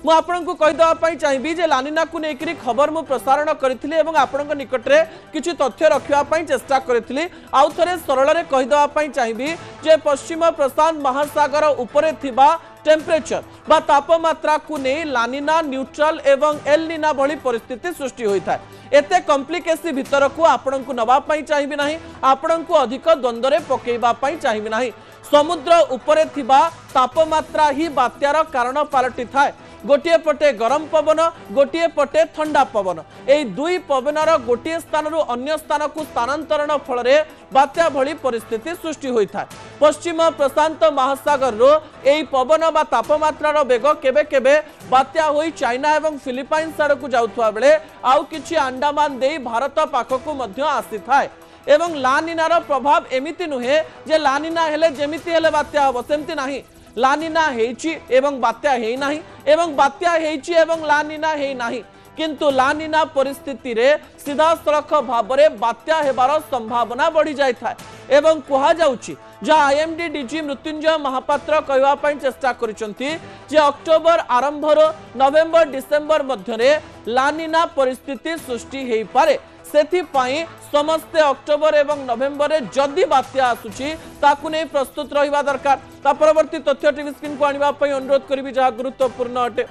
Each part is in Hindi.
मु आपनको कहीदेवाई चाहिए जे लानिना को लेकर खबर मु प्रसारण करी आपण निकटरे किछि तथ्य रखा चेष्टा करी आउ थे सरल कहीदेवाई चाहिए जे पश्चिम प्रशांत महासागर उपरे थिबा टेम्परेचर बा तापमात्रा को नहीं लानिना न्यूट्रल एवं एल निना भली परिस्थिति सृष्टि होता है। एते कॉम्प्लिकेसी भितर को आपण को नवाई चाहिए ना, आपण को अधिक द्वंद्व पकईवाई चाहिए ना। समुद्र उपरे थिबा तापमात्रा ही बात्यार कारण पलटि थाए। गोटे पटे गरम पवन, गोटे पटे ठंडा पवन, ए दुई पवनर गोटे स्थान अन्य स्थान को स्थानांतरण फल बात्या भली परिस्थिति सृष्टि होता है। पश्चिम प्रशांत महासागर रो एई पवन बा तापमात्रार बेग केबे केबे बात्या होई चाइना एवं फिलिपाइन्स आड़ को जाउथुआ बेले आउ किछि अंडमान देई भारत पाखकु मध्य आसी थाए। एवं लानिनार प्रभाव एमिति नुहे जे लानिना हेले जेमिति हेले बात्या हबो सेमति नाही। लानिना हेइछि एवं बात्या हेइ नाही, एवं बात्या हेइछि एवं लानिना हेइ नाही, किंतु लानिना परिस्थिति रे सीधा सड़क भाव में बात्या हेबार संभावना बढ़ी जाय थाए। एवं कहा जाउछि जहाँ आईएमडी डीजी मृत्युंजय महापात्र कहवाई चेष्टा करिसंती जे अक्टोबर आरंभर नवेम्बर डिसेम्बर मध्य लानिना परिस्थिति सृष्टि हेइ पारे। सेथिपाई समस्ते अक्टोबर एवं नवेम्बर रे जदि बात्या आसुची ताकु नै प्रस्तुत रहिबा दरकार। ता परवर्ती तथ्य टीवी स्क्रीन को आनिबा पई अनुरोध करिबि जहाँ गुरुत्वपूर्ण अटे।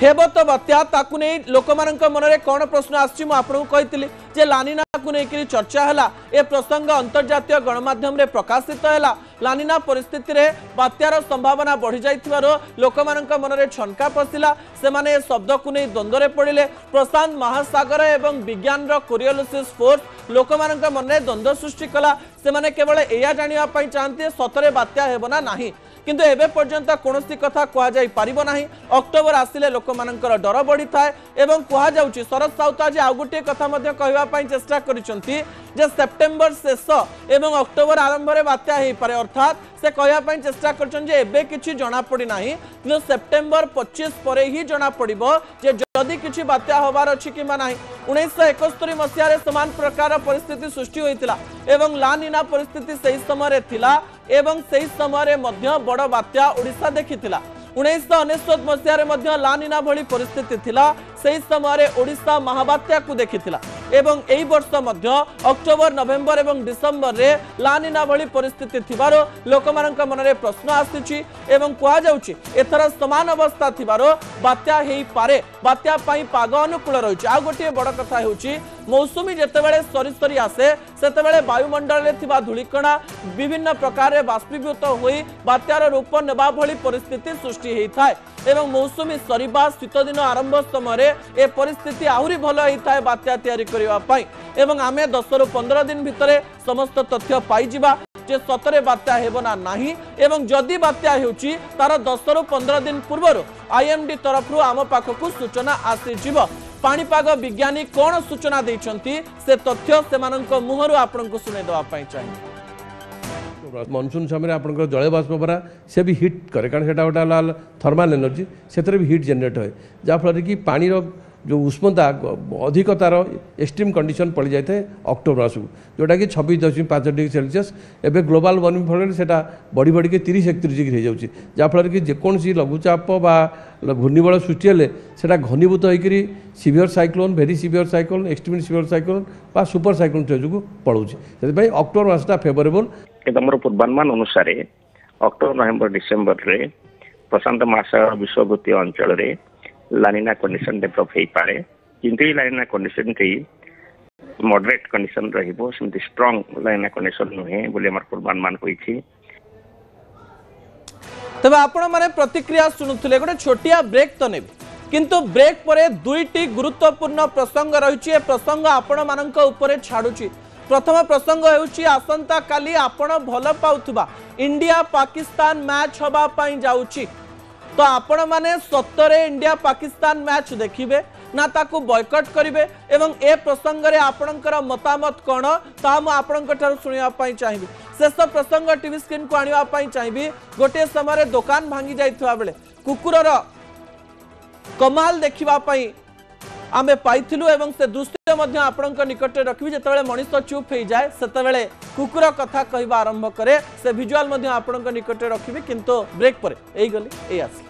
हेब तो बात्या ताकु नै लोकमाननक मनरे कोन प्रश्न आछि मु आपन कहितली जे लानिना को लेकर चर्चा है। ए प्रसंग अंतर्जातीय गणमाध्यम रे प्रकाशित है। लानिना परिस्थिति रे बात्यार संभावना बढ़ी जाइथिबार लोकमाननक मनरे छनका पसिला। से माने शब्द को नहीं द्वंद्व पड़े। प्रशांत महासागर एवं विज्ञान कोरियोलिसिस फोर्स लोकमाननक मनरे द्वंद्व सृष्टि कला। से माने केवल एया जानिबा पई चाहते सतरे बात्या हेबना नाही, किंतु एबे पर्यंत कोनोसी कथा कहा जाई पारिबो नाही। अक्टोबर आसिले लोकमाननकर डर बढ़ी थाए। एवं कहा जाउची शरद साउथ आज आउ गोटे कथा मध्य कहवा पई चेष्टा करिसंती जे सेप्टेम्बर शेष एवं अक्टोबर आरंभ में बात्या हो पारे। अर्थात से कहवाई चेष्टा कर किसी जना पड़ी ना, कि सेप्टेम्बर 25 पर ही जना पड़ो जे जदि किसी बात्या होबार अच्छी कि ना। 1971 मसीह समान प्रकार परिस्थिति सृष्टि होता एवं लानिना परिस्थिति से समय थिला एवं से समय बड़ बात्या ओडिशा देखिथिला। 1999 मसीह लानिना भली परिस्थिति थिला, से समय ओडिशा महाबात्या को देखिथिला। एवं एई वर्ष मध्य अक्टोबर नवेम्बर एवं डिसेम्बर रे लानिना भली परिस्थिति थिबारो लोकमाननक मनरे प्रश्न आसीछि। एवं कहा जाउछि एथर समान अवस्था थिबारो बात्या हेई पारे। बात्या पई पाग अनुकूल रहिछि। आ गोटे बड़ कथा हेउछि मौसुमी जेतेबेले सरी सरी आसे सेतेबेले वायुमंडल रे थिबा धूलिकणा विभिन्न प्रकार रे बाष्पीभूत होई बात्यार रूप नेबा भली परिस्थिति सृष्टि हेई थाए। एवं मौसुमी सरीबा शीत दिन आरंभ समय ए परिस्थिति आहुरी भल होता है बात्या तैयारी करबा पई। एवं आमे 10 रु 15 दिन भितरे समस्त तथ्य पाई जिबा जे सतरे बात्या हेबना नाही। एवं जदि बात्या हेउची तार 10 रु 15 दिन पूर्व आईएमडी तरफ आम पाखकु सूचना आसी जिवो। पाणीपाग विज्ञानी कोन सूचना दैछंती से तथ्य सेमानंक मुहरु आपनकु सुनै दवा पई चाहिए। मनसून समय आप जल बाष्परा से भी हिट करे, कारण से गोटे थर्माल एनर्जी से भी हिट जेनेट है, जहाँफल कि पानी जो उष्णता अधिक तार एक्सट्रीम कंडीशन पड़ जाए अक्टोबर मास को, जोटा कि 26.5 डिग्री सेल्सियस। एवं ग्लोबल वार्मिंग फल से बढ़ी बढ़ी 30-31 डिग्री हो जाए, जहाँफल कि जेकोसी लघुचाप बा घूर्णिबल सृष्टि हेले से घनीभूत होकर severe cyclone, very severe cyclone, extreme severe cyclone बा सुपर साइक्लोन स्टेज को पड़ूँ। से अक्टोबर मासटा फेवरेबल। आमर पूर्वानुमान अनुसार अक्टोबर नवेम्बर डिसेम्बर रे प्रशांत महासागर विश्वभूतीय अंचल रे लानिना कंडीशन डेभलप हो पारे, किंतु लानिना कंडीशन टी मॉडरेट कंडीशन रहिबो, सेमती स्ट्रांग लानिना कंडीशन नुहे बोली आमर पूर्वानुमान होईछि। तबे आपण माने प्रतिक्रिया सुनुथले गोटे छोटिया ब्रेक तो नेबे, किंतु ब्रेक परे दुईटी गुरुत्वपूर्ण प्रसंग रहिछि। ए प्रसंग आपण मानक उपरे छाडुछि। प्रथम प्रसंग हेउछि आसंता काली आपण भल पाउथबा इंडिया पाकिस्तान मैच हबा पई जाउछि, तो आपण माने सत्तरे इंडिया पाकिस्तान मैच देखिबे ना ताकू बॉयकट करिवे। एवं ए प्रसंग रे आपणकर मतामत कोन ता मु आपणक ठार सुनिया पई चाहिबी। शेष प्रसंग टीवी स्क्रीन को आनिया पई चाहिबी। गोटे समय दुकान भांगी जाइथवा बेले कुकुरर कमाल देखिबा पई आमे पाइथिलु एवं से दृश्य मध्य आपणक निकट रखिबी। जेतेबेले मनुष्य चुप हो जाए सेतेबेले कुकुर कथा कहबा आरंभ करे, से विजुअल मध्य आपणक निकट रखिबी। किंतु ब्रेक पर एई गली एई आसी।